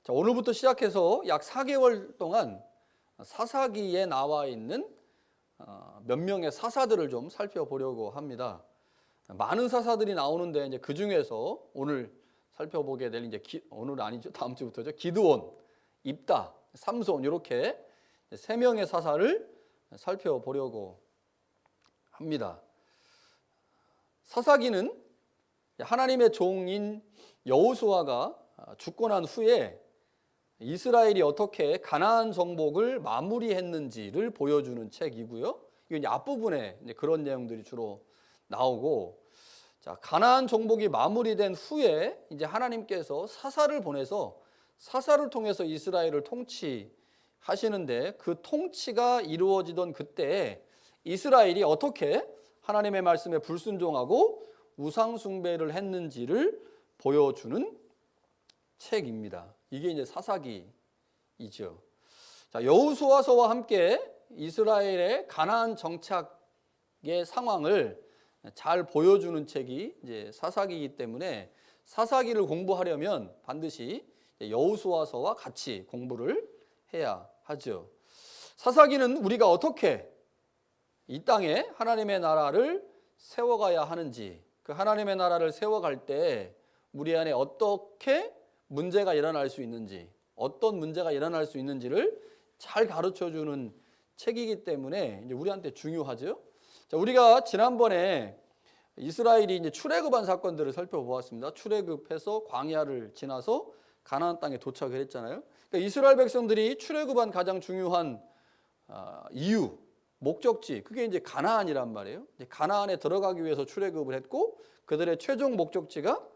자, 오늘부터 시작해서 약 4개월 동안 사사기에 나와 있는 몇 명의 사사들을 좀 살펴보려고 합니다. 많은 사사들이 나오는데 이제 그 중에서 오늘 살펴보게 될 오늘 아니죠, 다음 주부터죠. 기드온, 입다, 삼손 이렇게 3명의 사사를 살펴보려고 합니다. 사사기는 하나님의 종인 여호수아가 죽고 난 후에 이스라엘이 어떻게 가나안 정복을 마무리했는지를 보여주는 책이고요. 이건 앞부분에 그런 내용들이 주로 나오고, 자, 가나안 정복이 마무리된 후에 이제 하나님께서 사사를 보내서 사사를 통해서 이스라엘을 통치하시는데, 그 통치가 이루어지던 그때 이스라엘이 어떻게 하나님의 말씀에 불순종하고 우상 숭배를 했는지를 보여주는 책입니다. 이게 이제 사사기이죠. 자, 여호수아서와 함께 이스라엘의 가나안 정착의 상황을 잘 보여주는 책이 이제 사사기이기 때문에 사사기를 공부하려면 반드시 여호수아서와 같이 공부를 해야 하죠. 사사기는 우리가 어떻게 이 땅에 하나님의 나라를 세워가야 하는지, 그 하나님의 나라를 세워갈 때 우리 안에 어떻게 문제가 일어날 수 있는지, 어떤 문제가 일어날 수 있는지를 잘 가르쳐주는 책이기 때문에 이제 우리한테 중요하죠. 자, 우리가 지난번에 이스라엘이 이제 출애굽한 사건들을 살펴보았습니다. 출애굽해서 광야를 지나서 가나안 땅에 도착을 했잖아요. 그러니까 이스라엘 백성들이 출애굽한 가장 중요한 이유, 목적지, 그게 이제 가나안이란 말이에요. 가나안에 들어가기 위해서 출애굽을 했고, 그들의 최종 목적지가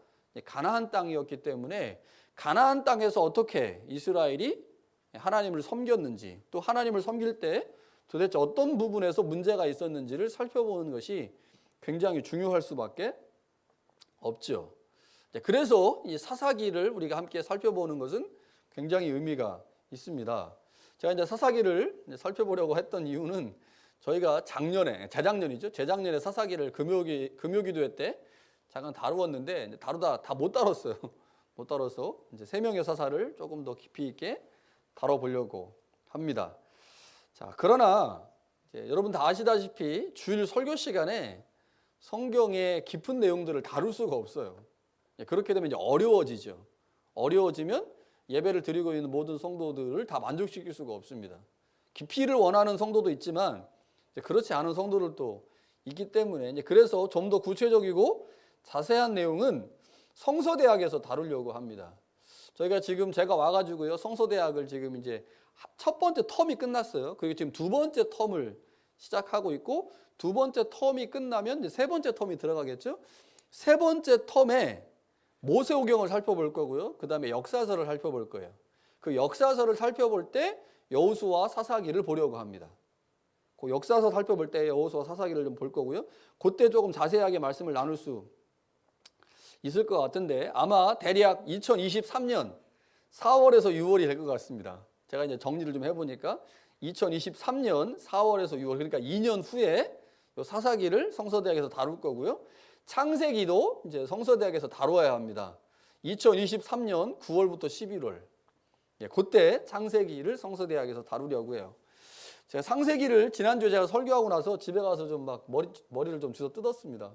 가나안 땅이었기 때문에 가나안 땅에서 어떻게 이스라엘이 하나님을 섬겼는지, 또 하나님을 섬길 때 도대체 어떤 부분에서 문제가 있었는지를 살펴보는 것이 굉장히 중요할 수밖에 없죠. 그래서 이 사사기를 우리가 함께 살펴보는 것은 굉장히 의미가 있습니다. 제가 이제 사사기를 살펴보려고 했던 이유는 저희가 재작년에 사사기를 금요기도회 때 잠깐 다루었는데 다루다 다 못 다뤘어요. 못 다뤄서 이제 3명의 사사를 조금 더 깊이 있게 다뤄보려고 합니다. 자, 그러나 이제 여러분 다 아시다시피 주일 설교 시간에 성경의 깊은 내용들을 다룰 수가 없어요. 그렇게 되면 이제 어려워지죠. 어려워지면 예배를 드리고 있는 모든 성도들을 다 만족시킬 수가 없습니다. 깊이를 원하는 성도도 있지만 그렇지 않은 성도들도 있기 때문에 이제 그래서 좀 더 구체적이고 자세한 내용은 성서대학에서 다루려고 합니다. 제가 와가지고요, 성서대학을 지금 이제 첫 번째 텀이 끝났어요. 그리고 지금 두 번째 텀을 시작하고 있고, 두 번째 텀이 끝나면 이제 세 번째 텀이 들어가겠죠. 세 번째 텀에 모세오경을 살펴볼 거고요. 그 다음에 역사서를 살펴볼 거예요. 그 역사서를 살펴볼 때 여호수아 사사기를 보려고 합니다. 그 역사서 살펴볼 때 여호수아 사사기를 좀 볼 거고요. 그때 조금 자세하게 말씀을 나눌 수 있을 것 같은데, 아마 대략 2023년 4월에서 6월이 될 것 같습니다. 제가 이제 정리를 좀 해보니까 2023년 4월에서 6월, 그러니까 2년 후에 사사기를 성서대학에서 다룰 거고요. 창세기도 이제 성서대학에서 다루어야 합니다. 2023년 9월부터 11월, 그때 창세기를 성서대학에서 다루려고 해요. 제가 창세기를 지난주에 제가 설교하고 나서 집에 가서 좀 막 머리를 좀 주워 뜯었습니다.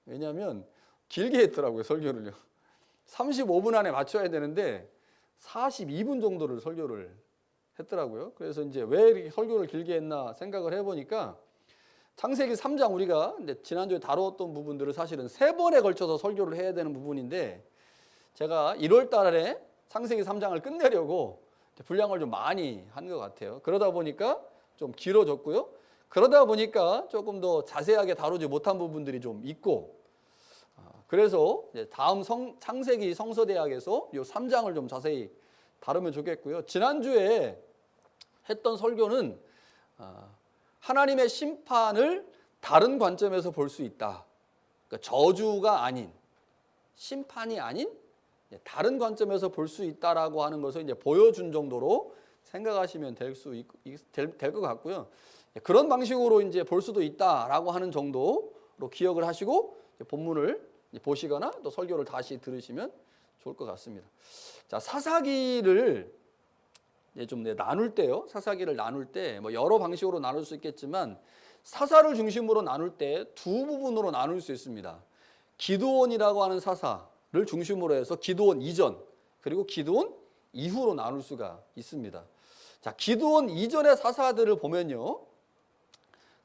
왜냐하면 길게 했더라고요, 설교를요. 35분 안에 맞춰야 되는데 42분 정도를 설교를 했더라고요. 그래서 이제 왜 이렇게 설교를 길게 했나 생각을 해보니까 창세기 3장 우리가 이제 지난주에 다루었던 부분들을 사실은 3번에 걸쳐서 설교를 해야 되는 부분인데, 제가 1월 달에 창세기 3장을 끝내려고 분량을 좀 많이 한 것 같아요. 그러다 보니까 좀 길어졌고요. 그러다 보니까 조금 더 자세하게 다루지 못한 부분들이 좀 있고, 그래서 다음 창세기 성서대학에서 이 3장을 좀 자세히 다루면 좋겠고요. 지난주에 했던 설교는 하나님의 심판을 다른 관점에서 볼 수 있다. 그러니까 저주가 아닌, 심판이 아닌 다른 관점에서 볼 수 있다라고 하는 것을 이제 보여준 정도로 생각하시면 될 것 같고요. 그런 방식으로 이제 볼 수도 있다라고 하는 정도로 기억을 하시고 본문을 보시거나 또 설교를 다시 들으시면 좋을 것 같습니다. 자, 사사기를 이제 좀 나눌 때요. 사사기를 나눌 때 뭐 여러 방식으로 나눌 수 있겠지만 사사를 중심으로 나눌 때 두 부분으로 나눌 수 있습니다. 기드온이라고 하는 사사를 중심으로 해서 기드온 이전 그리고 기드온 이후로 나눌 수가 있습니다. 자, 기드온 이전의 사사들을 보면요.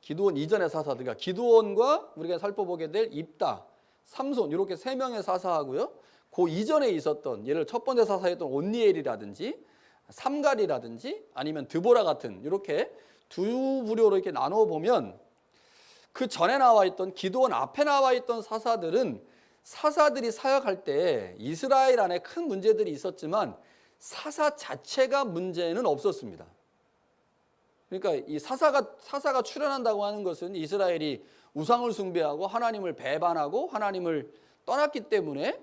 기드온 이전의 사사들, 그러니까 기드온과 우리가 살펴보게 될 입다, 삼손 이렇게 세 명의 사사하고요. 그 이전에 있었던 예를 첫 번째 사사였던 온니엘이라든지 삼갈이라든지 아니면 드보라 같은 이렇게 두 부류로 이렇게 나눠 보면 그 전에 나와 있던 기드온 앞에 나와 있던 사사들은 사사들이 사역할 때 이스라엘 안에 큰 문제들이 있었지만 사사 자체가 문제는 없었습니다. 그러니까 이 사사가 출현한다고 하는 것은 이스라엘이 우상을 숭배하고 하나님을 배반하고 하나님을 떠났기 때문에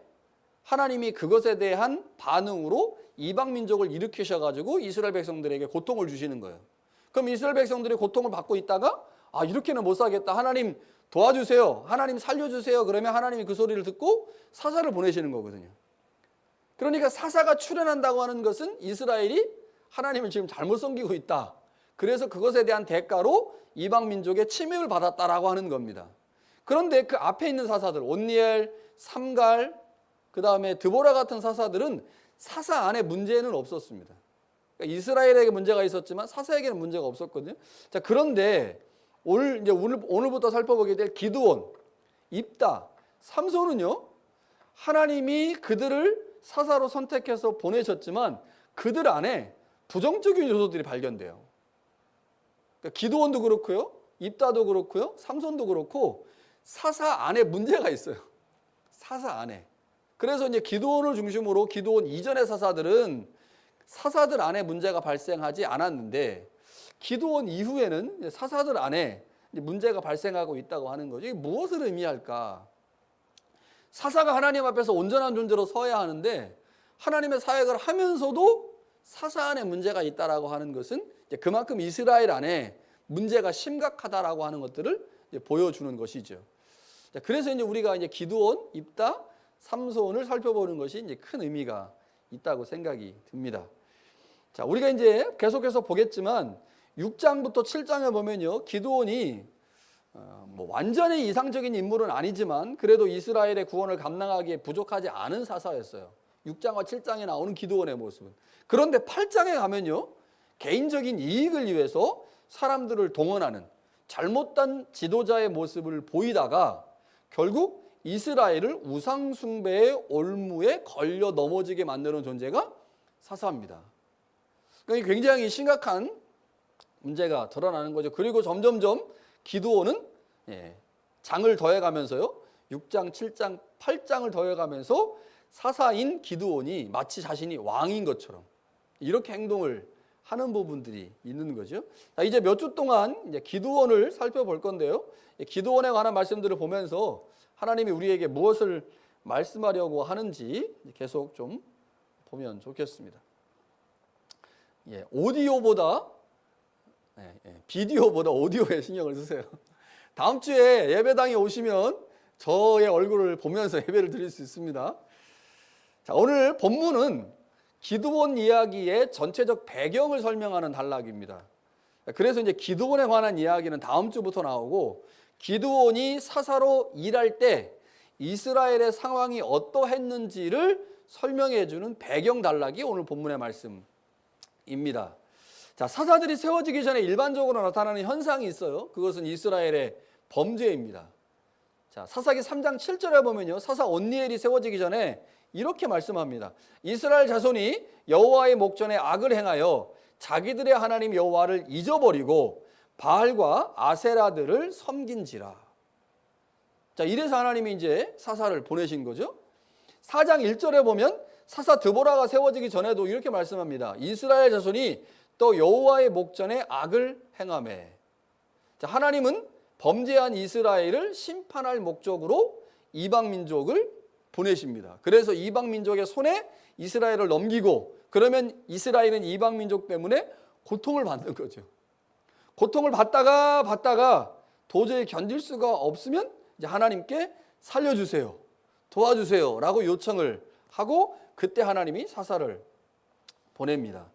하나님이 그것에 대한 반응으로 이방 민족을 일으키셔가지고 이스라엘 백성들에게 고통을 주시는 거예요. 그럼 이스라엘 백성들이 고통을 받고 있다가 이렇게는 못 살겠다. 하나님 도와주세요. 하나님 살려주세요. 그러면 하나님이 그 소리를 듣고 사사를 보내시는 거거든요. 그러니까 사사가 출현한다고 하는 것은 이스라엘이 하나님을 지금 잘못 섬기고 있다. 그래서 그것에 대한 대가로 이방 민족의 침입을 받았다라고 하는 겁니다. 그런데 그 앞에 있는 사사들, 온니엘, 삼갈, 그 다음에 드보라 같은 사사들은 사사 안에 문제는 없었습니다. 그러니까 이스라엘에게 문제가 있었지만 사사에게는 문제가 없었거든요. 자, 그런데 오늘부터 살펴보게 될 기드온, 입다, 삼손은요, 하나님이 그들을 사사로 선택해서 보내셨지만 그들 안에 부정적인 요소들이 발견돼요. 그러니까 기드온도 그렇고요, 입다도 그렇고요, 삼손도 그렇고 사사 안에 문제가 있어요. 사사 안에. 그래서 이제 기드온을 중심으로 기드온 이전의 사사들은 사사들 안에 문제가 발생하지 않았는데 기드온 이후에는 사사들 안에 문제가 발생하고 있다고 하는 거죠. 이게 무엇을 의미할까? 사사가 하나님 앞에서 온전한 존재로 서야 하는데 하나님의 사역을 하면서도 사사 안에 문제가 있다라고 하는 것은 그만큼 이스라엘 안에 문제가 심각하다라고 하는 것들을 보여주는 것이죠. 그래서 이제 우리가 이제 기드온, 입다, 삼손을 살펴보는 것이 이제 큰 의미가 있다고 생각이 듭니다. 자, 우리가 이제 계속해서 보겠지만 6장부터 7장에 보면요, 기드온이 완전히 이상적인 인물은 아니지만 그래도 이스라엘의 구원을 감당하기에 부족하지 않은 사사였어요. 6장과 7장에 나오는 기드온의 모습은. 그런데 8장에 가면요, 개인적인 이익을 위해서 사람들을 동원하는 잘못된 지도자의 모습을 보이다가 결국 이스라엘을 우상숭배의 올무에 걸려 넘어지게 만드는 존재가 사사입니다. 그러니까 굉장히 심각한 문제가 드러나는 거죠. 그리고 점점점 기드온은 장을 더해가면서요, 6장, 7장, 8장을 더해가면서 사사인 기드온이 마치 자신이 왕인 것처럼 이렇게 행동을 하는 부분들이 있는 거죠. 자, 이제 몇 주 동안 이제 기드온을 살펴볼 건데요. 기드온에 관한 말씀들을 보면서 하나님이 우리에게 무엇을 말씀하려고 하는지 계속 좀 보면 좋겠습니다. 비디오보다 오디오에 신경을 쓰세요. 다음 주에 예배당에 오시면 저의 얼굴을 보면서 예배를 드릴 수 있습니다. 자, 오늘 본문은 기드온 이야기의 전체적 배경을 설명하는 단락입니다. 그래서 이제 기드온에 관한 이야기는 다음 주부터 나오고 기드온이 사사로 일할 때 이스라엘의 상황이 어떠했는지를 설명해 주는 배경 단락이 오늘 본문의 말씀입니다. 자, 사사들이 세워지기 전에 일반적으로 나타나는 현상이 있어요. 그것은 이스라엘의 범죄입니다. 자, 사사기 3장 7절에 보면요, 사사 온니엘이 세워지기 전에 이렇게 말씀합니다. 이스라엘 자손이 여호와의 목전에 악을 행하여 자기들의 하나님 여호와를 잊어버리고 바알과 아세라들을 섬긴지라. 자, 이래서 하나님이 이제 사사를 보내신 거죠. 4장 1절에 보면 사사 드보라가 세워지기 전에도 이렇게 말씀합니다. 이스라엘 자손이 또 여호와의 목전에 악을 행하매. 자, 하나님은 범죄한 이스라엘을 심판할 목적으로 이방 민족을 보내십니다. 그래서 이방 민족의 손에 이스라엘을 넘기고 그러면 이스라엘은 이방 민족 때문에 고통을 받는 거죠. 고통을 받다가 도저히 견딜 수가 없으면 이제 하나님께 살려주세요, 도와주세요 라고 요청을 하고 그때 하나님이 사사를 보냅니다.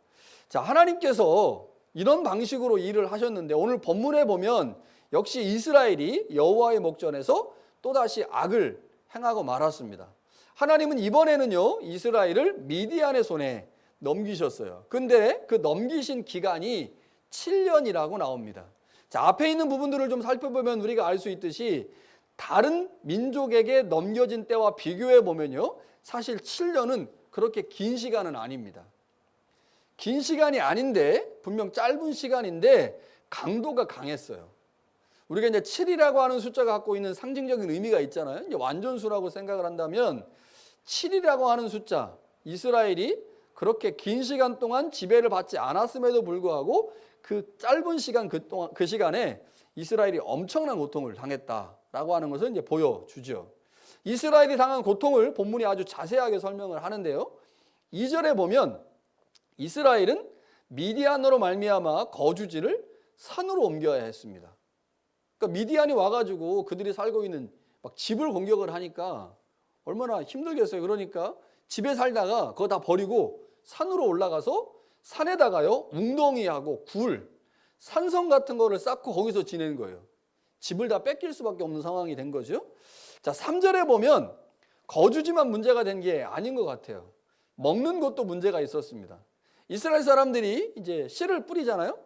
자, 하나님께서 이런 방식으로 일을 하셨는데 오늘 본문에 보면 역시 이스라엘이 여호와의 목전에서 또다시 악을 행하고 말았습니다. 하나님은 이번에는요 이스라엘을 미디안의 손에 넘기셨어요. 근데 그 넘기신 기간이 7년이라고 나옵니다. 자, 앞에 있는 부분들을 좀 살펴보면 우리가 알 수 있듯이 다른 민족에게 넘겨진 때와 비교해 보면요 사실 7년은 그렇게 긴 시간은 아닙니다. 긴 시간이 아닌데 분명 짧은 시간인데 강도가 강했어요. 우리가 이제 7이라고 하는 숫자가 갖고 있는 상징적인 의미가 있잖아요. 이제 완전수라고 생각을 한다면 7이라고 하는 숫자, 이스라엘이 그렇게 긴 시간 동안 지배를 받지 않았음에도 불구하고 그 짧은 시간 그 시간에 이스라엘이 엄청난 고통을 당했다라고 하는 것을 이제 보여주죠. 이스라엘이 당한 고통을 본문이 아주 자세하게 설명을 하는데요. 2절에 보면 이스라엘은 미디안으로 말미암아 거주지를 산으로 옮겨야 했습니다. 그러니까 미디안이 와가지고 그들이 살고 있는 막 집을 공격을 하니까 얼마나 힘들겠어요. 그러니까 집에 살다가 그거 다 버리고 산으로 올라가서 산에다가요 웅덩이하고 굴, 산성 같은 거를 쌓고 거기서 지내는 거예요. 집을 다 뺏길 수밖에 없는 상황이 된 거죠. 자, 3절에 보면 거주지만 문제가 된 게 아닌 것 같아요. 먹는 것도 문제가 있었습니다. 이스라엘 사람들이 이제 씨를 뿌리잖아요.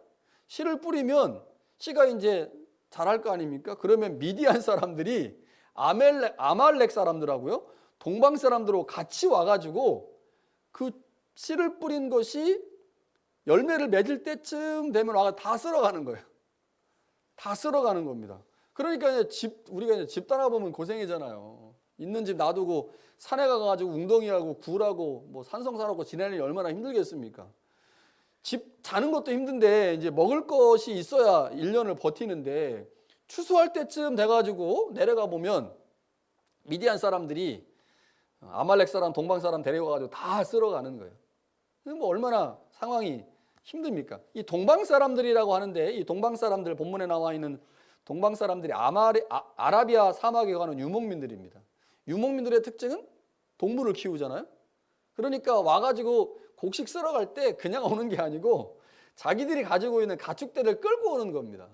씨를 뿌리면 씨가 이제 자랄 거 아닙니까? 그러면 미디안 사람들이 아말렉 사람들하고요 동방 사람들하고 같이 와가지고 그 씨를 뿌린 것이 열매를 맺을 때쯤 되면 와가 다 쓸어가는 거예요. 다 쓸어가는 겁니다. 그러니까 우리가 이제 집 떠나보면 고생이잖아요. 있는 집 놔두고 산에 가가지고 웅덩이하고 굴하고 뭐 산성산하고 지내는 게 얼마나 힘들겠습니까? 집 자는 것도 힘든데 이제 먹을 것이 있어야 1년을 버티는데 추수할 때쯤 돼가지고 내려가 보면 미디안 사람들이 아말렉 사람, 동방 사람 데려가가지고 다 쓸어가는 거예요. 뭐 얼마나 상황이 힘듭니까? 이 동방 사람들이라고 하는데 이 동방 사람들 본문에 나와 있는 동방 사람들이 아라비아 사막에 가는 유목민들입니다. 유목민들의 특징은 동물을 키우잖아요. 그러니까 와가지고 곡식 쓸어갈 때 그냥 오는 게 아니고 자기들이 가지고 있는 가축대를 끌고 오는 겁니다.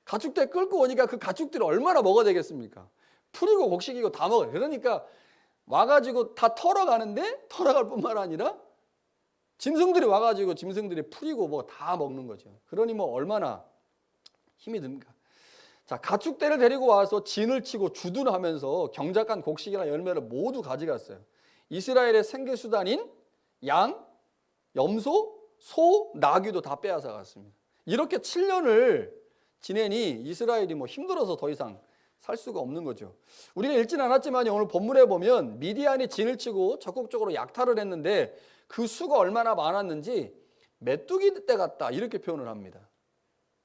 가축대 끌고 오니까 그 가축들이 얼마나 먹어야 되겠습니까? 풀이고 곡식이고 다 먹어요. 그러니까 와가지고 다 털어가는데 털어갈 뿐만 아니라 짐승들이 와가지고 짐승들이 풀이고 뭐 다 먹는 거죠. 그러니 뭐 얼마나 힘이 듭니까? 자, 가축대를 데리고 와서 진을 치고 주둔하면서 경작한 곡식이나 열매를 모두 가져갔어요. 이스라엘의 생계수단인 양, 염소, 소, 나귀도 다 빼앗아 갔습니다. 이렇게 7년을 지내니 이스라엘이 뭐 힘들어서 더 이상 살 수가 없는 거죠. 우리가 읽진 않았지만 오늘 본문에 보면 미디안이 진을 치고 적극적으로 약탈을 했는데 그 수가 얼마나 많았는지 메뚜기 떼 같다 이렇게 표현을 합니다.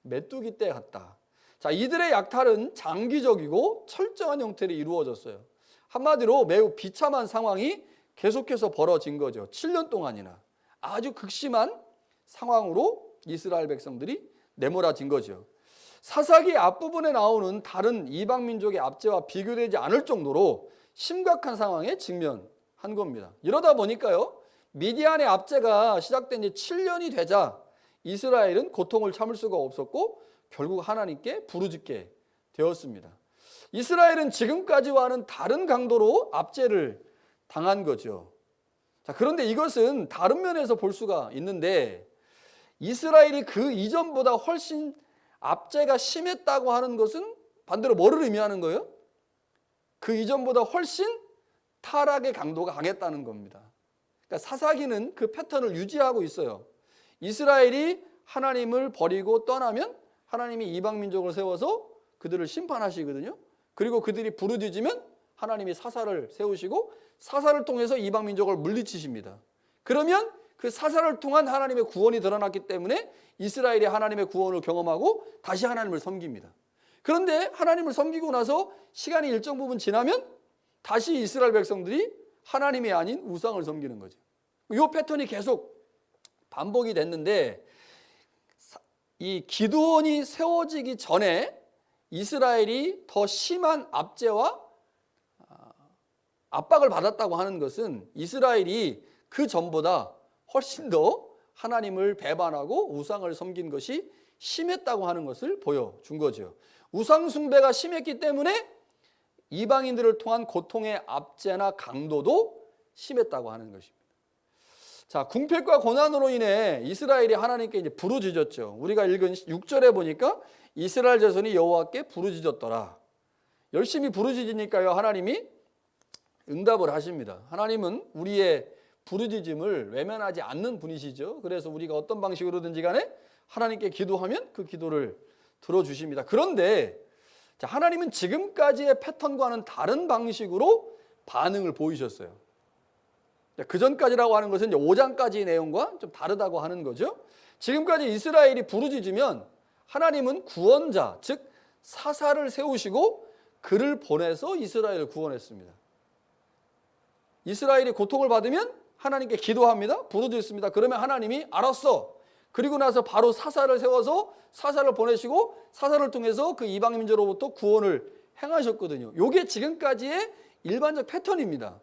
메뚜기 떼 같다. 자, 이들의 약탈은 장기적이고 철저한 형태로 이루어졌어요. 한마디로 매우 비참한 상황이 계속해서 벌어진 거죠. 7년 동안이나 아주 극심한 상황으로 이스라엘 백성들이 내몰아진 거죠. 사사기 앞부분에 나오는 다른 이방 민족의 압제와 비교되지 않을 정도로 심각한 상황에 직면한 겁니다. 이러다 보니까요 미디안의 압제가 시작된 지 7년이 되자 이스라엘은 고통을 참을 수가 없었고 결국 하나님께 부르짖게 되었습니다. 이스라엘은 지금까지와는 다른 강도로 압제를 당한 거죠. 자, 그런데 이것은 다른 면에서 볼 수가 있는데 이스라엘이 그 이전보다 훨씬 압제가 심했다고 하는 것은 반대로 뭐를 의미하는 거예요? 그 이전보다 훨씬 타락의 강도가 강했다는 겁니다. 그러니까 사사기는 그 패턴을 유지하고 있어요. 이스라엘이 하나님을 버리고 떠나면 하나님이 이방 민족을 세워서 그들을 심판하시거든요. 그리고 그들이 부르짖으면 하나님이 사사를 세우시고 사사를 통해서 이방 민족을 물리치십니다. 그러면 그 사사를 통한 하나님의 구원이 드러났기 때문에 이스라엘이 하나님의 구원을 경험하고 다시 하나님을 섬깁니다. 그런데 하나님을 섬기고 나서 시간이 일정 부분 지나면 다시 이스라엘 백성들이 하나님이 아닌 우상을 섬기는 거죠. 이 패턴이 계속 반복이 됐는데 이 기드온이 세워지기 전에 이스라엘이 더 심한 압제와 압박을 받았다고 하는 것은 이스라엘이 그 전보다 훨씬 더 하나님을 배반하고 우상을 섬긴 것이 심했다고 하는 것을 보여준 거죠. 우상 숭배가 심했기 때문에 이방인들을 통한 고통의 압제나 강도도 심했다고 하는 것입니다. 자, 궁핍과 고난으로 인해 이스라엘이 하나님께 이제 부르짖었죠. 우리가 읽은 6절에 보니까 이스라엘 자손이 여호와께 부르짖었더라. 열심히 부르짖으니까요, 하나님이 응답을 하십니다. 하나님은 우리의 부르짖음을 외면하지 않는 분이시죠. 그래서 우리가 어떤 방식으로든지 간에 하나님께 기도하면 그 기도를 들어주십니다. 그런데 자, 하나님은 지금까지의 패턴과는 다른 방식으로 반응을 보이셨어요. 그 전까지라고 하는 것은 5장까지의 내용과 좀 다르다고 하는 거죠. 지금까지 이스라엘이 부르짖으면 하나님은 구원자, 즉 사사를 세우시고 그를 보내서 이스라엘을 구원했습니다. 이스라엘이 고통을 받으면 하나님께 기도합니다. 부르짖습니다. 그러면 하나님이 알았어. 그리고 나서 바로 사사를 세워서 사사를 보내시고 사사를 통해서 그 이방민족으로부터 구원을 행하셨거든요. 이게 지금까지의 일반적 패턴입니다.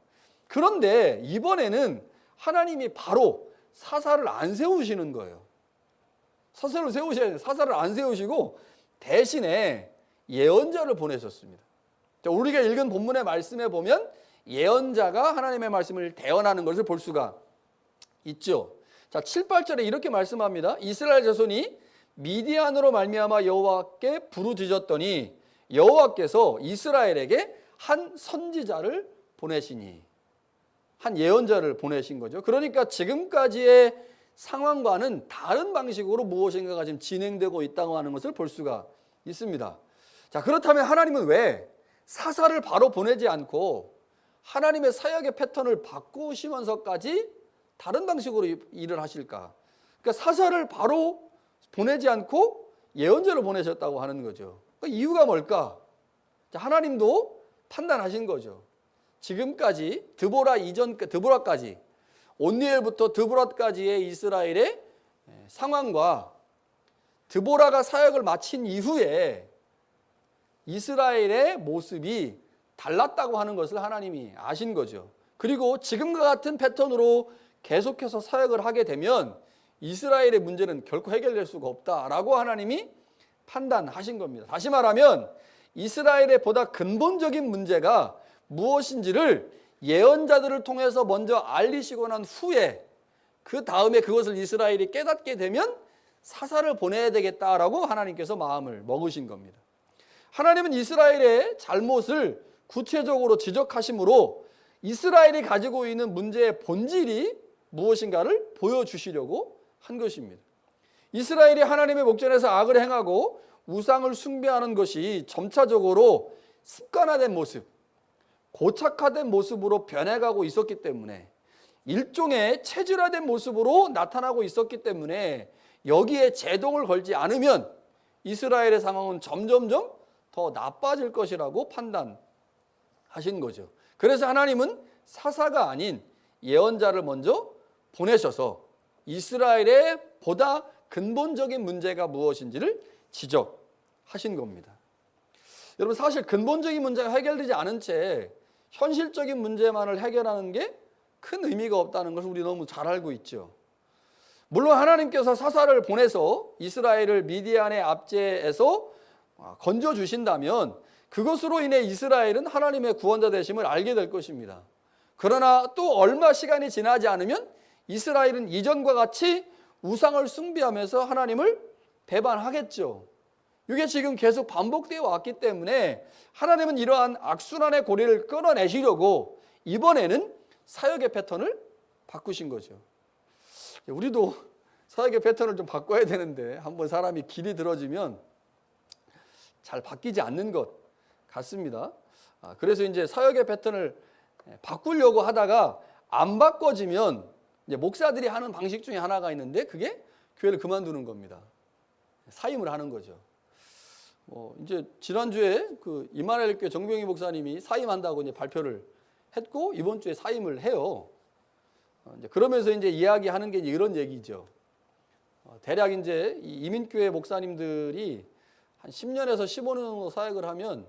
그런데 이번에는 하나님이 바로 사사를 안 세우시는 거예요. 사사를 세우셔야 돼요. 사사를 안 세우시고 대신에 예언자를 보내셨습니다. 우리가 읽은 본문의 말씀에 보면 예언자가 하나님의 말씀을 대언하는 것을 볼 수가 있죠. 자, 7, 8절에 이렇게 말씀합니다. 이스라엘 자손이 미디안으로 말미암아 여호와께 부르짖었더니 여호와께서 이스라엘에게 한 선지자를 보내시니, 한 예언자를 보내신 거죠. 그러니까 지금까지의 상황과는 다른 방식으로 무엇인가가 지금 진행되고 있다고 하는 것을 볼 수가 있습니다. 자, 그렇다면 하나님은 왜 사사를 바로 보내지 않고 하나님의 사역의 패턴을 바꾸시면서까지 다른 방식으로 일을 하실까? 그러니까 사사를 바로 보내지 않고 예언자를 보내셨다고 하는 거죠. 그 이유가 뭘까? 자, 하나님도 판단하신 거죠. 지금까지 드보라까지 온니엘부터 드보라까지의 이스라엘의 상황과 드보라가 사역을 마친 이후에 이스라엘의 모습이 달랐다고 하는 것을 하나님이 아신 거죠. 그리고 지금과 같은 패턴으로 계속해서 사역을 하게 되면 이스라엘의 문제는 결코 해결될 수가 없다라고 하나님이 판단하신 겁니다. 다시 말하면 이스라엘의 보다 근본적인 문제가 무엇인지를 예언자들을 통해서 먼저 알리시고 난 후에 그 다음에 그것을 이스라엘이 깨닫게 되면 사사를 보내야 되겠다라고 하나님께서 마음을 먹으신 겁니다. 하나님은 이스라엘의 잘못을 구체적으로 지적하심으로 이스라엘이 가지고 있는 문제의 본질이 무엇인가를 보여주시려고 한 것입니다. 이스라엘이 하나님의 목전에서 악을 행하고 우상을 숭배하는 것이 점차적으로 습관화된 모습, 고착화된 모습으로 변해가고 있었기 때문에, 일종의 체질화된 모습으로 나타나고 있었기 때문에 여기에 제동을 걸지 않으면 이스라엘의 상황은 점점점 더 나빠질 것이라고 판단하신 거죠. 그래서 하나님은 사사가 아닌 예언자를 먼저 보내셔서 이스라엘의 보다 근본적인 문제가 무엇인지를 지적하신 겁니다. 여러분, 사실 근본적인 문제가 해결되지 않은 채 현실적인 문제만을 해결하는 게 큰 의미가 없다는 것을 우리 너무 잘 알고 있죠. 물론 하나님께서 사사를 보내서 이스라엘을 미디안의 압제에서 건져주신다면 그것으로 인해 이스라엘은 하나님의 구원자 되심을 알게 될 것입니다. 그러나 또 얼마 시간이 지나지 않으면 이스라엘은 이전과 같이 우상을 숭배하면서 하나님을 배반하겠죠. 이게 지금 계속 반복되어 왔기 때문에 하나님은 이러한 악순환의 고리를 끊어내시려고 이번에는 사역의 패턴을 바꾸신 거죠. 우리도 사역의 패턴을 좀 바꿔야 되는데 한번 사람이 길이 들어지면 잘 바뀌지 않는 것 같습니다. 그래서 이제 사역의 패턴을 바꾸려고 하다가 안 바꿔지면 이제 목사들이 하는 방식 중에 하나가 있는데 그게 교회를 그만두는 겁니다. 사임을 하는 거죠. 이제 지난주에 그 이마누엘 교회 정병희 목사님이 사임한다고 이제 발표를 했고 이번 주에 사임을 해요. 그러면서 이제 이야기하는 게 이런 얘기죠. 대략 이제 이민교회 목사님들이 한 10년에서 15년 정도 사역을 하면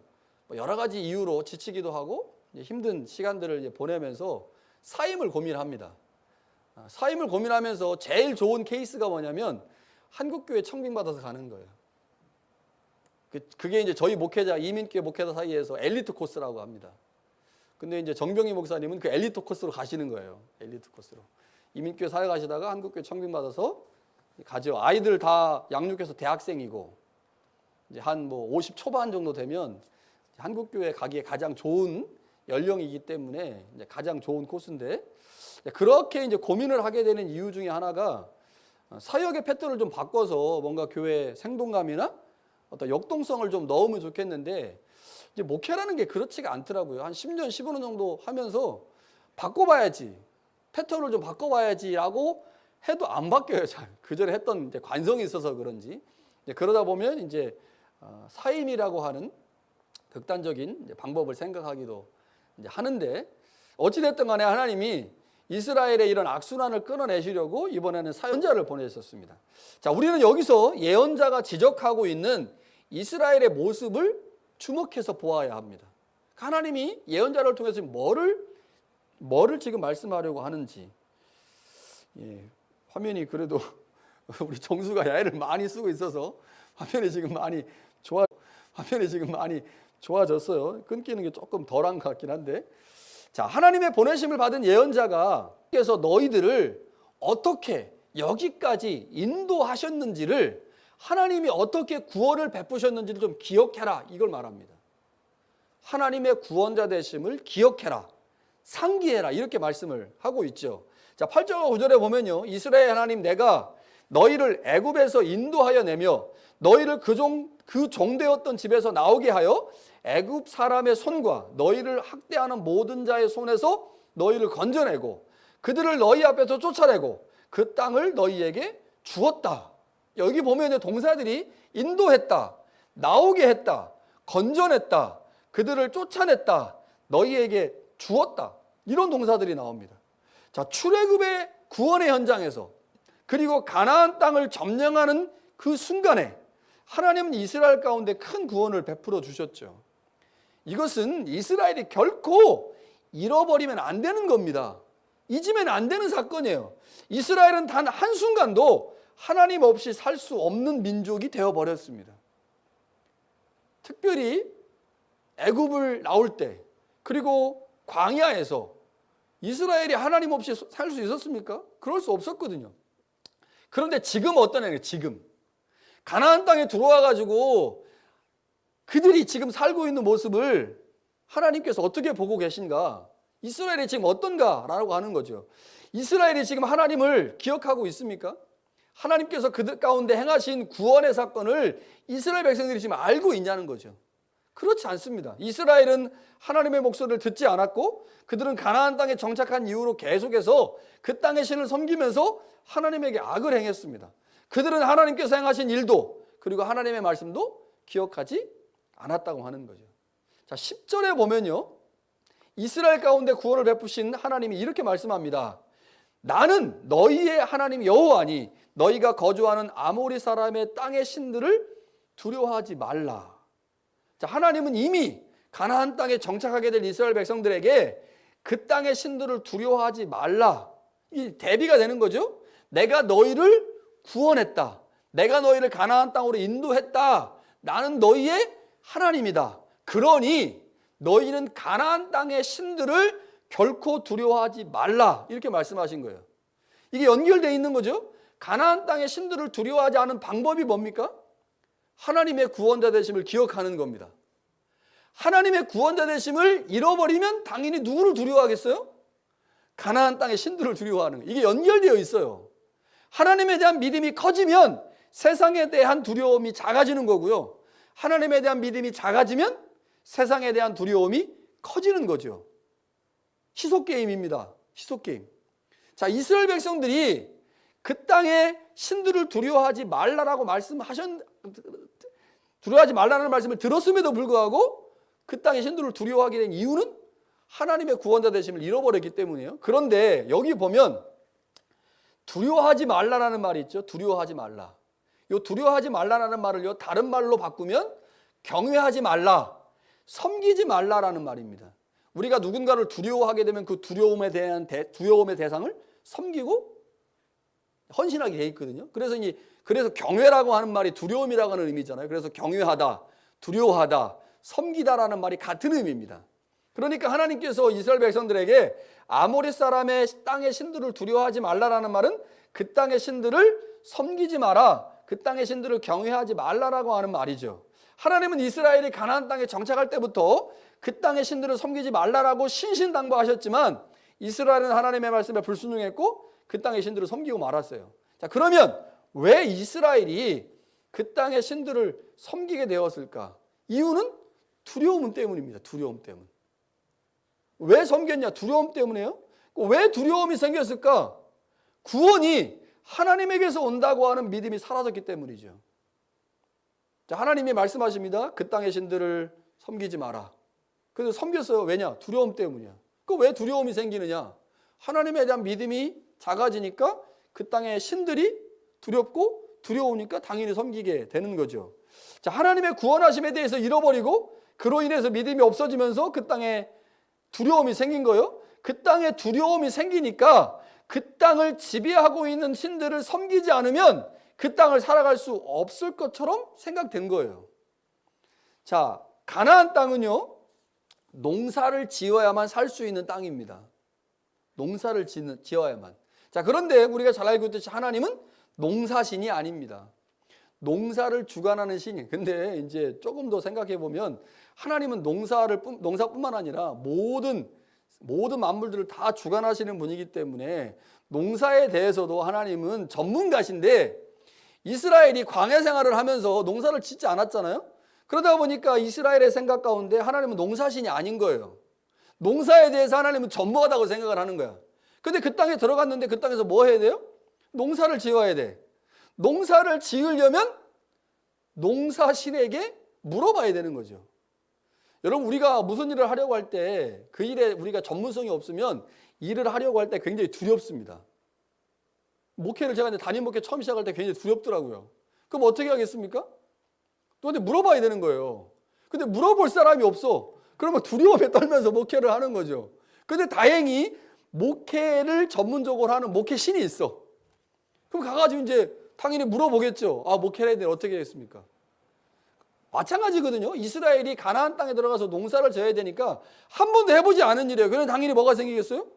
여러 가지 이유로 지치기도 하고 힘든 시간들을 이제 보내면서 사임을 고민합니다. 사임을 고민하면서 제일 좋은 케이스가 뭐냐면 한국교회 청빙받아서 가는 거예요. 그게 이제 저희 목회자, 이민교회 목회자 사이에서 엘리트 코스라고 합니다. 근데 이제 정병희 목사님은 그 엘리트 코스로 가시는 거예요. 엘리트 코스로. 이민교회 사회 가시다가 한국교회 청빙받아서 가죠. 아이들 다 양육해서 대학생이고 이제 한 뭐 50 초반 정도 되면 한국교회 가기에 가장 좋은 연령이기 때문에 이제 가장 좋은 코스인데, 그렇게 이제 고민을 하게 되는 이유 중에 하나가 사역의 패턴을 좀 바꿔서 뭔가 교회 생동감이나 어떤 역동성을 좀 넣으면 좋겠는데, 이제 목회라는 게 그렇지가 않더라고요. 한 10년, 15년 정도 하면서 바꿔봐야지, 패턴을 좀 바꿔봐야지라고 해도 안 바뀌어요. 잘 그전에 했던 이제 관성이 있어서 그런지. 이제 그러다 보면 이제 사임이라고 하는 극단적인 이제 방법을 생각하기도 이제 하는데, 어찌됐든 간에 하나님이 이스라엘의 이런 악순환을 끊어내시려고 이번에는 사연자를 보내셨습니다. 자, 우리는 여기서 예언자가 지적하고 있는 이스라엘의 모습을 주목해서 보아야 합니다. 하나님이 예언자를 통해서 뭐를 지금 말씀하려고 하는지. 화면이 그래도 우리 정수가 야외를 많이 쓰고 있어서 화면이 지금 많이 좋아졌어요. 끊기는 게 조금 덜한 것 같긴 한데, 자, 하나님의 보내심을 받은 예언자가 그래서 너희들을 어떻게 여기까지 인도하셨는지를, 하나님이 어떻게 구원을 베푸셨는지를 좀 기억해라, 이걸 말합니다. 하나님의 구원자 되심을 기억해라, 상기해라, 이렇게 말씀을 하고 있죠. 자, 8절과 9절에 보면요, 이스라엘 하나님 내가 너희를 애굽에서 인도하여 내며 너희를 그 종되었던 집에서 나오게 하여 애굽 사람의 손과 너희를 학대하는 모든 자의 손에서 너희를 건져내고 그들을 너희 앞에서 쫓아내고 그 땅을 너희에게 주었다. 여기 보면 동사들이 인도했다, 나오게 했다, 건져냈다, 그들을 쫓아냈다, 너희에게 주었다, 이런 동사들이 나옵니다. 자, 출애굽의 구원의 현장에서, 그리고 가나안 땅을 점령하는 그 순간에 하나님은 이스라엘 가운데 큰 구원을 베풀어 주셨죠. 이것은 이스라엘이 결코 잃어버리면 안 되는 겁니다. 잊으면 안 되는 사건이에요. 이스라엘은 단 한순간도 하나님 없이 살 수 없는 민족이 되어버렸습니다. 특별히 애굽을 나올 때, 그리고 광야에서 이스라엘이 하나님 없이 살 수 있었습니까? 그럴 수 없었거든요. 그런데 지금 어떤 애예요? 지금 가나안 땅에 들어와 가지고 그들이 지금 살고 있는 모습을 하나님께서 어떻게 보고 계신가? 이스라엘이 지금 어떤가라고 하는 거죠. 이스라엘이 지금 하나님을 기억하고 있습니까? 하나님께서 그들 가운데 행하신 구원의 사건을 이스라엘 백성들이 지금 알고 있냐는 거죠. 그렇지 않습니다. 이스라엘은 하나님의 목소리를 듣지 않았고, 그들은 가나안 땅에 정착한 이후로 계속해서 그 땅의 신을 섬기면서 하나님에게 악을 행했습니다. 그들은 하나님께서 행하신 일도, 그리고 하나님의 말씀도 기억하지 않았다고 하는 거죠. 자, 10절에 보면요, 이스라엘 가운데 구원을 베푸신 하나님이 이렇게 말씀합니다. 나는 너희의 하나님 여호와니 너희가 거주하는 아모리 사람의 땅의 신들을 두려워하지 말라. 자, 하나님은 이미 가나안 땅에 정착하게 될 이스라엘 백성들에게 그 땅의 신들을 두려워하지 말라, 이 대비가 되는 거죠. 내가 너희를 구원했다, 내가 너희를 가나안 땅으로 인도했다, 나는 너희의 하나님이다. 그러니 너희는 가나안 땅의 신들을 결코 두려워하지 말라, 이렇게 말씀하신 거예요. 이게 연결되어 있는 거죠. 가나안 땅의 신들을 두려워하지 않은 방법이 뭡니까? 하나님의 구원자 되심을 기억하는 겁니다. 하나님의 구원자 되심을 잃어버리면 당연히 누구를 두려워하겠어요? 가나안 땅의 신들을 두려워하는 거예요. 이게 연결되어 있어요. 하나님에 대한 믿음이 커지면 세상에 대한 두려움이 작아지는 거고요, 하나님에 대한 믿음이 작아지면 세상에 대한 두려움이 커지는 거죠. 시속게임입니다. 시속게임. 자, 이스라엘 백성들이 그 땅의 신들을 두려워하지 말라라고 두려워하지 말라는 말씀을 들었음에도 불구하고 그 땅의 신들을 두려워하게 된 이유는 하나님의 구원자 되심을 잃어버렸기 때문이에요. 그런데 여기 보면 두려워하지 말라라는 말이 있죠. 두려워하지 말라. 이 두려워하지 말라라는 말을요, 다른 말로 바꾸면 경외하지 말라, 섬기지 말라라는 말입니다. 우리가 누군가를 두려워하게 되면 그 두려움에 대한 두려움의 대상을 섬기고 헌신하게 돼 있거든요. 그래서 경외라고 하는 말이 두려움이라고 하는 의미잖아요. 그래서 경외하다, 두려워하다, 섬기다라는 말이 같은 의미입니다. 그러니까 하나님께서 이스라엘 백성들에게 아모리 사람의 땅의 신들을 두려워하지 말라라는 말은 그 땅의 신들을 섬기지 마라, 그 땅의 신들을 경외하지 말라라고 하는 말이죠. 하나님은 이스라엘이 가나안 땅에 정착할 때부터 그 땅의 신들을 섬기지 말라라고 신신당부하셨지만 이스라엘은 하나님의 말씀에 불순종했고 그 땅의 신들을 섬기고 말았어요. 자, 그러면 왜 이스라엘이 그 땅의 신들을 섬기게 되었을까? 이유는 두려움 때문입니다. 두려움 때문. 왜 섬겼냐? 두려움 때문에요. 왜 두려움이 생겼을까? 구원이 하나님에게서 온다고 하는 믿음이 사라졌기 때문이죠. 자, 하나님이 말씀하십니다. 그 땅의 신들을 섬기지 마라. 그래서 섬겼어요. 왜냐? 두려움 때문이야. 왜 두려움이 생기느냐? 하나님에 대한 믿음이 작아지니까 그 땅의 신들이 두렵고 두려우니까 당연히 섬기게 되는 거죠. 자, 하나님의 구원하심에 대해서 잃어버리고 그로 인해서 믿음이 없어지면서 그 땅에 두려움이 생긴 거예요. 그 땅에 두려움이 생기니까 그 땅을 지배하고 있는 신들을 섬기지 않으면 그 땅을 살아갈 수 없을 것처럼 생각된 거예요. 자, 가나안 땅은요, 농사를 지어야만 살 수 있는 땅입니다. 농사를 지어야만. 자, 그런데 우리가 잘 알고 있듯이 하나님은 농사신이 아닙니다. 농사를 주관하는 신이. 근데 이제 조금 더 생각해 보면 하나님은 농사뿐만 아니라 모든 만물들을 다 주관하시는 분이기 때문에 농사에 대해서도 하나님은 전문가신데 이스라엘이 광야 생활을 하면서 농사를 짓지 않았잖아요. 그러다 보니까 이스라엘의 생각 가운데 하나님은 농사신이 아닌 거예요. 농사에 대해서 하나님은 전무하다고 생각을 하는 거야. 근데 그 땅에 들어갔는데 그 땅에서 뭐 해야 돼요? 농사를 지어야 돼. 농사를 지으려면 농사신에게 물어봐야 되는 거죠. 여러분, 우리가 무슨 일을 하려고 할 때 그 일에 우리가 전문성이 없으면 일을 하려고 할 때 굉장히 두렵습니다. 목회를 제가 담임 목회 처음 시작할 때 굉장히 두렵더라고요. 그럼 어떻게 하겠습니까? 또 근데 물어봐야 되는 거예요. 근데 물어볼 사람이 없어. 그러면 두려움에 떨면서 목회를 하는 거죠. 근데 다행히 목회를 전문적으로 하는 목회신이 있어. 그럼 가가지고 이제 당연히 물어보겠죠. 아, 목회를 해야 돼. 어떻게 하겠습니까? 마찬가지거든요. 이스라엘이 가나안 땅에 들어가서 농사를 져야 되니까 한 번도 해보지 않은 일이에요. 그럼 당연히 뭐가 생기겠어요?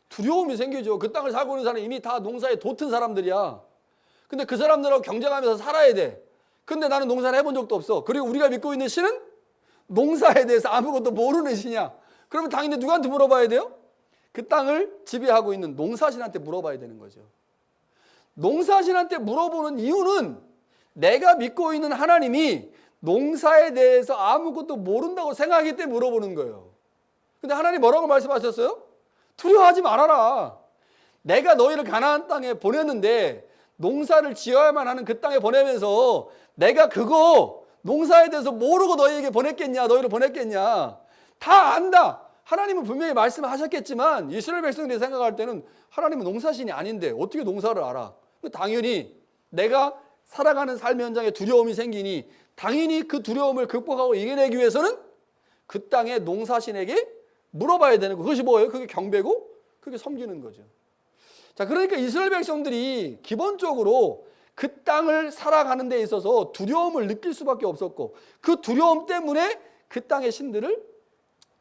두려움이 생기죠. 그 땅을 살고 있는 사람이 이미 다 농사에 돛은 사람들이야. 근데 그 사람들하고 경쟁하면서 살아야 돼. 근데 나는 농사를 해본 적도 없어. 그리고 우리가 믿고 있는 신은 농사에 대해서 아무것도 모르는 신이야. 그러면 당연히 누구한테 물어봐야 돼요? 그 땅을 지배하고 있는 농사신한테 물어봐야 되는 거죠. 농사신한테 물어보는 이유는 내가 믿고 있는 하나님이 농사에 대해서 아무것도 모른다고 생각하기 때문에 물어보는 거예요. 근데 하나님 뭐라고 말씀하셨어요? 두려워하지 말아라. 내가 너희를 가나안 땅에 보냈는데 농사를 지어야만 하는 그 땅에 보내면서 내가 그거 농사에 대해서 모르고 너희를 보냈겠냐. 다 안다. 하나님은 분명히 말씀하셨겠지만 이스라엘 백성들이 생각할 때는 하나님은 농사신이 아닌데 어떻게 농사를 알아? 당연히 내가 살아가는 삶 현장에 두려움이 생기니 당연히 그 두려움을 극복하고 이겨내기 위해서는 그 땅의 농사신에게 물어봐야 되는 거. 그것이 뭐예요? 그게 경배고 그게 섬기는 거죠. 자, 그러니까 이스라엘 백성들이 기본적으로 그 땅을 살아가는 데 있어서 두려움을 느낄 수밖에 없었고 그 두려움 때문에 그 땅의 신들을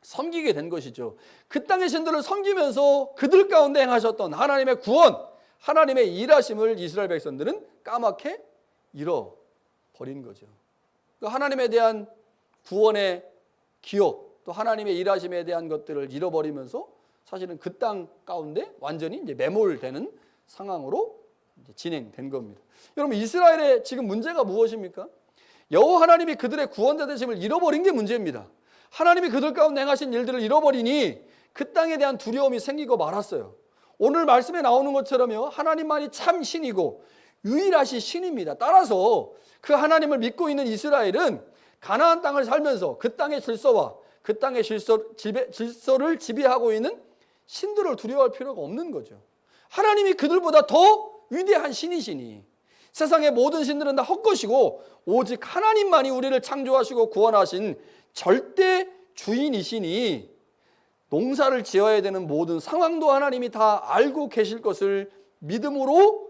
섬기게 된 것이죠. 그 땅의 신들을 섬기면서 그들 가운데 행하셨던 하나님의 구원, 하나님의 일하심을 이스라엘 백성들은 까맣게 잃어버린 거죠. 하나님에 대한 구원의 기억, 또 하나님의 일하심에 대한 것들을 잃어버리면서 사실은 그 땅 가운데 완전히 이제 매몰되는 상황으로 이제 진행된 겁니다. 여러분, 이스라엘의 지금 문제가 무엇입니까? 여호와 하나님이 그들의 구원자 되심을 잃어버린 게 문제입니다. 하나님이 그들 가운데 행하신 일들을 잃어버리니 그 땅에 대한 두려움이 생기고 말았어요. 오늘 말씀에 나오는 것처럼요, 하나님만이 참 신이고 유일하신 신입니다. 따라서 그 하나님을 믿고 있는 이스라엘은 가나안 땅을 살면서 그 땅의 질서와 그 땅의 질서를 지배하고 있는 신들을 두려워할 필요가 없는 거죠. 하나님이 그들보다 더 위대한 신이시니 세상의 모든 신들은 다 헛것이고 오직 하나님만이 우리를 창조하시고 구원하신 절대 주인이시니 농사를 지어야 되는 모든 상황도 하나님이 다 알고 계실 것을 믿음으로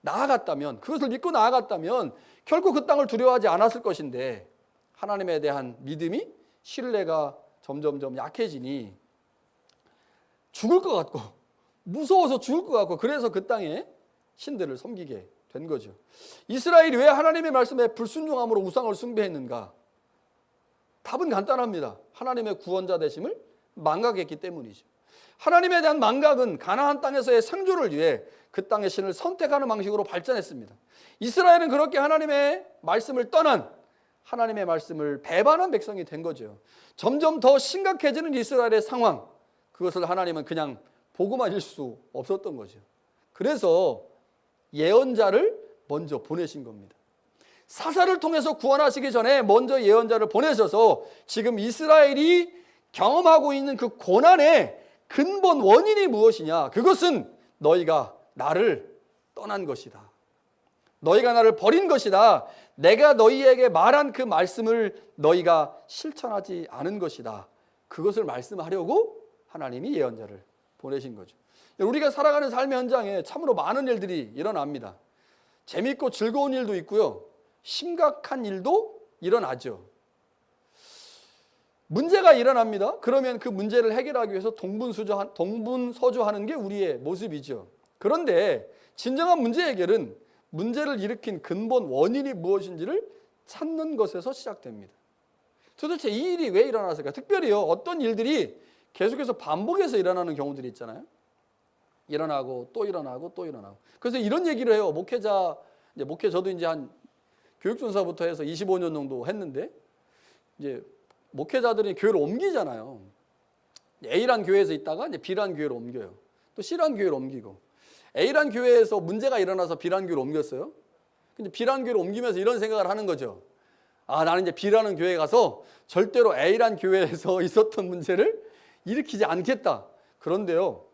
나아갔다면, 그것을 믿고 나아갔다면 결코 그 땅을 두려워하지 않았을 것인데, 하나님에 대한 믿음이, 신뢰가 점점점 약해지니 죽을 것 같고, 무서워서 죽을 것 같고, 그래서 그 땅에 신들을 섬기게 된 거죠. 이스라엘이 왜 하나님의 말씀에 불순종함으로 우상을 숭배했는가? 답은 간단합니다. 하나님의 구원자 되심을 망각했기 때문이죠. 하나님에 대한 망각은 가나안 땅에서의 생존을 위해 그 땅의 신을 선택하는 방식으로 발전했습니다. 이스라엘은 그렇게 하나님의 말씀을 떠난, 하나님의 말씀을 배반한 백성이 된 거죠. 점점 더 심각해지는 이스라엘의 상황, 그것을 하나님은 그냥 보고만 있을 수 없었던 거죠. 그래서 예언자를 먼저 보내신 겁니다. 사사를 통해서 구원하시기 전에 먼저 예언자를 보내셔서 지금 이스라엘이 경험하고 있는 그 고난의 근본 원인이 무엇이냐? 그것은 너희가 나를 떠난 것이다. 너희가 나를 버린 것이다. 내가 너희에게 말한 그 말씀을 너희가 실천하지 않은 것이다. 그것을 말씀하려고 하나님이 예언자를 보내신 거죠. 우리가 살아가는 삶의 현장에 참으로 많은 일들이 일어납니다. 재미있고 즐거운 일도 있고요, 심각한 일도 일어나죠. 문제가 일어납니다. 그러면 그 문제를 해결하기 위해서 동분서주하는 게 우리의 모습이죠. 그런데 진정한 문제 해결은 문제를 일으킨 근본 원인이 무엇인지를 찾는 것에서 시작됩니다. 도대체 이 일이 왜 일어났을까? 특별히요, 어떤 일들이 계속해서 반복해서 일어나는 경우들이 있잖아요. 일어나고 또 일어나고 또 일어나고. 그래서 이런 얘기를 해요. 저도 이제 한 교육전사부터 해서 25년 정도 했는데, 이제 목회자들이 교회를 옮기잖아요. A란 교회에서 있다가 이제 B란 교회로 옮겨요. 또 C란 교회로 옮기고, A란 교회에서 문제가 일어나서 B란 교회로 옮겼어요. 근데 B란 교회로 옮기면서 이런 생각을 하는 거죠. 아, 나는 이제 B라는 교회에 가서 절대로 A란 교회에서 있었던 문제를 일으키지 않겠다. 그런데요,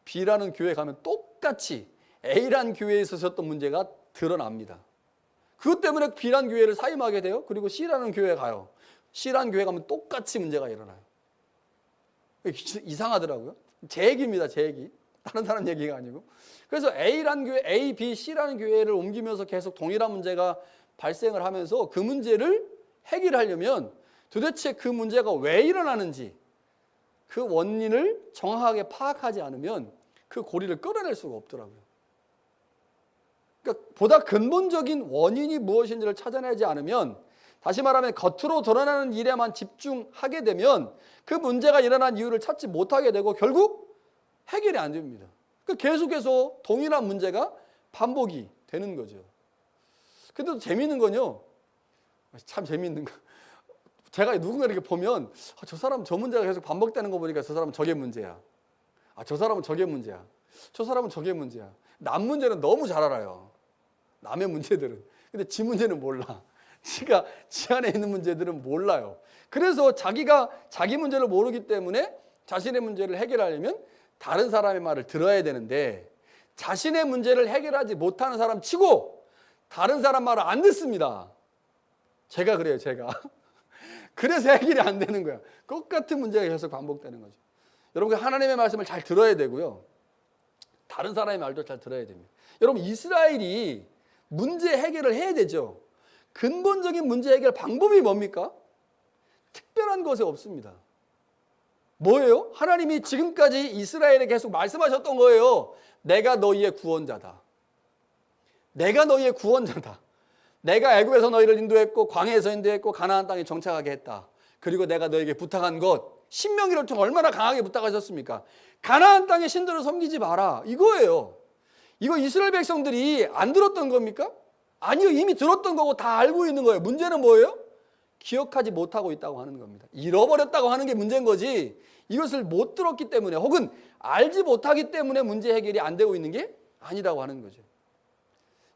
B라는 교회에 가면 똑같이 A란 교회에서 있었던 문제가 드러납니다. 그것 때문에 B란 교회를 사임하게 돼요. 그리고 C라는 교회에 가요. C라는 교회 가면 똑같이 문제가 일어나요. 이상하더라고요. 제 얘기입니다, 제 얘기. 다른 사람 얘기가 아니고. 그래서 A라는 교회, A, B, C라는 교회를 옮기면서 계속 동일한 문제가 발생을 하면서 그 문제를 해결하려면 도대체 그 문제가 왜 일어나는지, 그 원인을 정확하게 파악하지 않으면 그 고리를 끌어낼 수가 없더라고요. 그러니까 보다 근본적인 원인이 무엇인지를 찾아내지 않으면, 다시 말하면 겉으로 드러나는 일에만 집중하게 되면 그 문제가 일어난 이유를 찾지 못하게 되고 결국 해결이 안 됩니다. 그러니까 계속해서 동일한 문제가 반복이 되는 거죠. 근데 또 재미있는 건요, 참 재미있는 거, 제가 누군가 이렇게 보면 저 사람 저 문제가 계속 반복되는 거 보니까 저 사람은 저게 문제야. 저 사람은 저게 문제야. 저 사람은 저게 문제야. 남 문제는 너무 잘 알아요. 남의 문제들은. 근데 지 문제는 몰라. 지가 지 안에 있는 문제들은 몰라요. 그래서 자기가 자기 문제를 모르기 때문에 자신의 문제를 해결하려면 다른 사람의 말을 들어야 되는데, 자신의 문제를 해결하지 못하는 사람 치고 다른 사람 말을 안 듣습니다. 제가 그래요, 제가. 그래서 해결이 안 되는 거야. 똑같은 문제가 계속 반복되는 거죠. 여러분, 하나님의 말씀을 잘 들어야 되고요, 다른 사람의 말도 잘 들어야 됩니다. 여러분, 이스라엘이 문제 해결을 해야 되죠. 근본적인 문제 해결 방법이 뭡니까? 특별한 것이 없습니다. 뭐예요? 하나님이 지금까지 이스라엘에 계속 말씀하셨던 거예요. 내가 너희의 구원자다. 내가 너희의 구원자다. 내가 애굽에서 너희를 인도했고 광야에서 인도했고 가나안 땅에 정착하게 했다. 그리고 내가 너에게 부탁한 것, 신명기를 통해 얼마나 강하게 부탁하셨습니까? 가나안 땅의 신들을 섬기지 마라, 이거예요. 이거 이스라엘 백성들이 안 들었던 겁니까? 아니요, 이미 들었던 거고 다 알고 있는 거예요. 문제는 뭐예요? 기억하지 못하고 있다고 하는 겁니다. 잃어버렸다고 하는 게 문제인 거지, 이것을 못 들었기 때문에 혹은 알지 못하기 때문에 문제 해결이 안 되고 있는 게 아니라고 하는 거죠.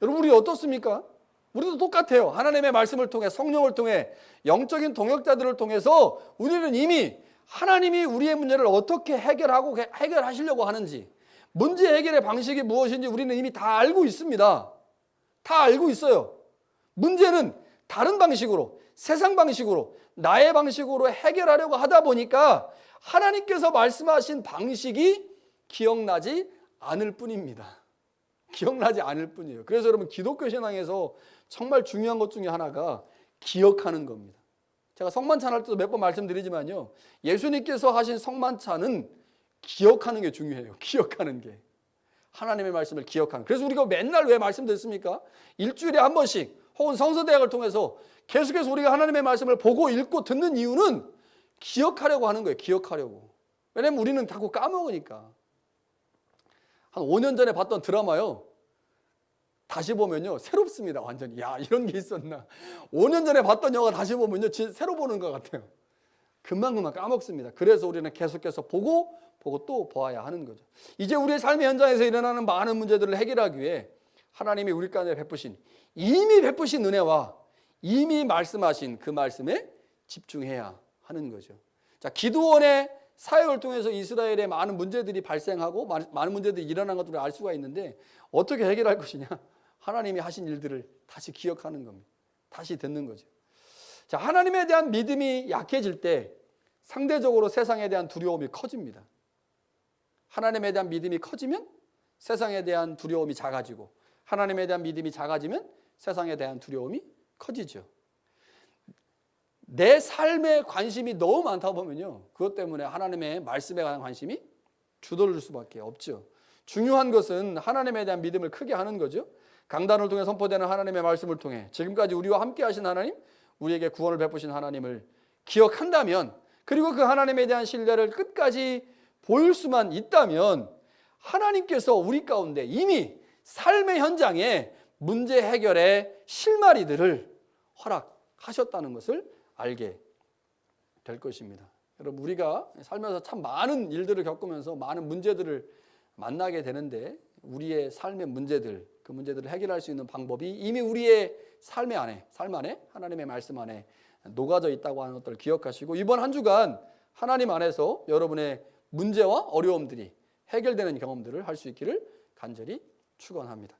여러분, 우리 어떻습니까? 우리도 똑같아요. 하나님의 말씀을 통해, 성령을 통해, 영적인 동역자들을 통해서 우리는 이미 하나님이 우리의 문제를 어떻게 해결하시려고 하는지, 문제 해결의 방식이 무엇인지 우리는 이미 다 알고 있습니다. 다 알고 있어요. 문제는 다른 방식으로, 세상 방식으로, 나의 방식으로 해결하려고 하다 보니까 하나님께서 말씀하신 방식이 기억나지 않을 뿐입니다. 기억나지 않을 뿐이에요. 그래서 여러분 기독교 신앙에서 정말 중요한 것 중에 하나가 기억하는 겁니다. 제가 성만찬 할 때도 몇 번 말씀드리지만요, 예수님께서 하신 성만찬은 기억하는 게 중요해요. 기억하는 게. 하나님의 말씀을 기억하는. 그래서 우리가 맨날 왜 말씀드렸습니까? 일주일에 한 번씩 혹은 성서대학을 통해서 계속해서 우리가 하나님의 말씀을 보고 읽고 듣는 이유는 기억하려고 하는 거예요. 기억하려고. 왜냐면 우리는 자꾸 까먹으니까. 한 5년 전에 봤던 드라마요, 다시 보면요 새롭습니다. 완전히. 야, 이런 게 있었나. 5년 전에 봤던 영화 다시 보면요 진짜 새로 보는 것 같아요. 금방 까먹습니다. 그래서 우리는 계속해서 보고 또 보아야 하는 거죠. 이제 우리의 삶의 현장에서 일어나는 많은 문제들을 해결하기 위해 하나님이 우리 가운데 이미 베푸신 은혜와 이미 말씀하신 그 말씀에 집중해야 하는 거죠. 자, 기드온의 사역을 통해서 이스라엘에 많은 문제들이 발생하고 많은 문제들이 일어난 것들을 알 수가 있는데, 어떻게 해결할 것이냐? 하나님이 하신 일들을 다시 기억하는 겁니다. 다시 듣는 거죠. 자, 하나님에 대한 믿음이 약해질 때 상대적으로 세상에 대한 두려움이 커집니다. 하나님에 대한 믿음이 커지면 세상에 대한 두려움이 작아지고, 하나님에 대한 믿음이 작아지면 세상에 대한 두려움이 커지죠. 내 삶에 관심이 너무 많다 보면요, 그것 때문에 하나님의 말씀에 관한 관심이 주저릴 수밖에 없죠. 중요한 것은 하나님에 대한 믿음을 크게 하는 거죠. 강단을 통해 선포되는 하나님의 말씀을 통해 지금까지 우리와 함께 하신 하나님, 우리에게 구원을 베푸신 하나님을 기억한다면, 그리고 그 하나님에 대한 신뢰를 끝까지 보일 수만 있다면, 하나님께서 우리 가운데 이미 삶의 현장에 문제 해결의 실마리들을 허락하셨다는 것을 알게 될 것입니다. 여러분, 우리가 살면서 참 많은 일들을 겪으면서 많은 문제들을 만나게 되는데, 우리의 삶의 문제들, 그 문제들을 해결할 수 있는 방법이 이미 우리의 삶 안에 하나님의 말씀 안에 녹아져 있다고 하는 것들을 기억하시고, 이번 한 주간 하나님 안에서 여러분의 문제와 어려움들이 해결되는 경험들을 할 수 있기를 간절히 축원합니다.